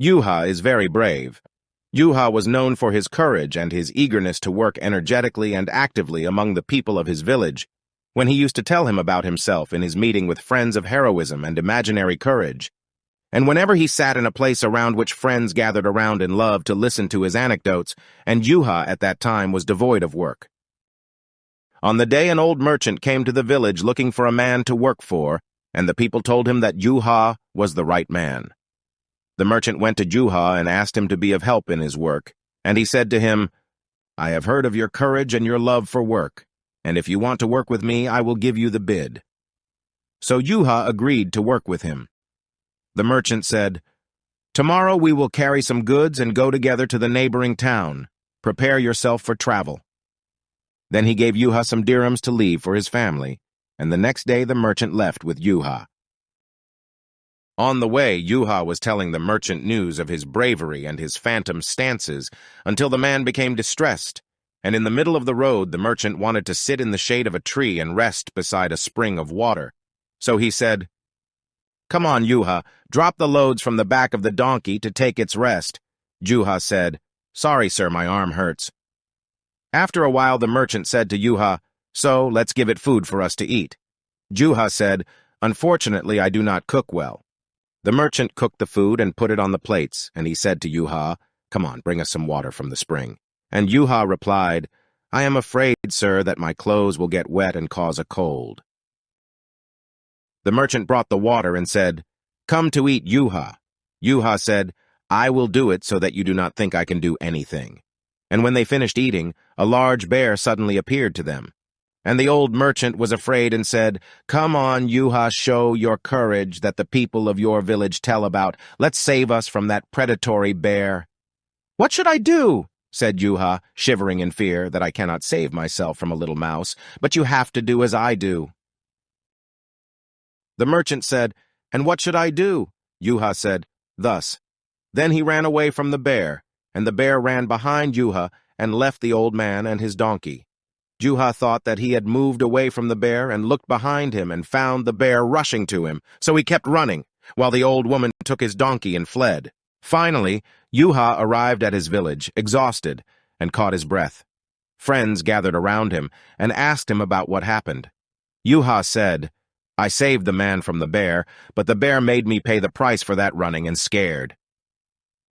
Juha is very brave. Juha was known for his courage and his eagerness to work energetically and actively among the people of his village, when he used to tell him about himself in his meeting with friends of heroism and imaginary courage. And whenever he sat in a place around which friends gathered around in love to listen to his anecdotes, and Juha at that time was devoid of work. On the day an old merchant came to the village looking for a man to work for, and the people told him that Juha was the right man. The merchant went to Juha and asked him to be of help in his work, and he said to him, "I have heard of your courage and your love for work, and if you want to work with me, I will give you the bid." So Juha agreed to work with him. The merchant said, "Tomorrow we will carry some goods and go together to the neighboring town. Prepare yourself for travel." Then he gave Juha some dirhams to leave for his family, and the next day the merchant left with Juha. On the way, Juha was telling the merchant news of his bravery and his phantom stances until the man became distressed, and in the middle of the road the merchant wanted to sit in the shade of a tree and rest beside a spring of water. So he said, "Come on, Juha, drop the loads from the back of the donkey to take its rest." Juha said, "Sorry, sir, my arm hurts." After a while the merchant said to Juha, "So, let's give it food for us to eat." Juha said, "Unfortunately, I do not cook well." The merchant cooked the food and put it on the plates, and he said to Juha, "Come on, bring us some water from the spring." And Juha replied, "I am afraid, sir, that my clothes will get wet and cause a cold." The merchant brought the water and said, "Come to eat, Juha." Juha said, "I will do it so that you do not think I can do anything." And when they finished eating, a large bear suddenly appeared to them. And the old merchant was afraid and said, "Come on, Juha, show your courage that the people of your village tell about. Let's save us from that predatory bear." "What should I do?" said Juha, shivering in fear that I cannot save myself from a little mouse, "but you have to do as I do." The merchant said, "And what should I do?" Juha said, "Thus." Then he ran away from the bear, and the bear ran behind Juha and left the old man and his donkey. Juha thought that he had moved away from the bear and looked behind him and found the bear rushing to him, so he kept running, while the old woman took his donkey and fled. Finally, Juha arrived at his village, exhausted, and caught his breath. Friends gathered around him and asked him about what happened. Juha said, "I saved the man from the bear, but the bear made me pay the price for that running and scared."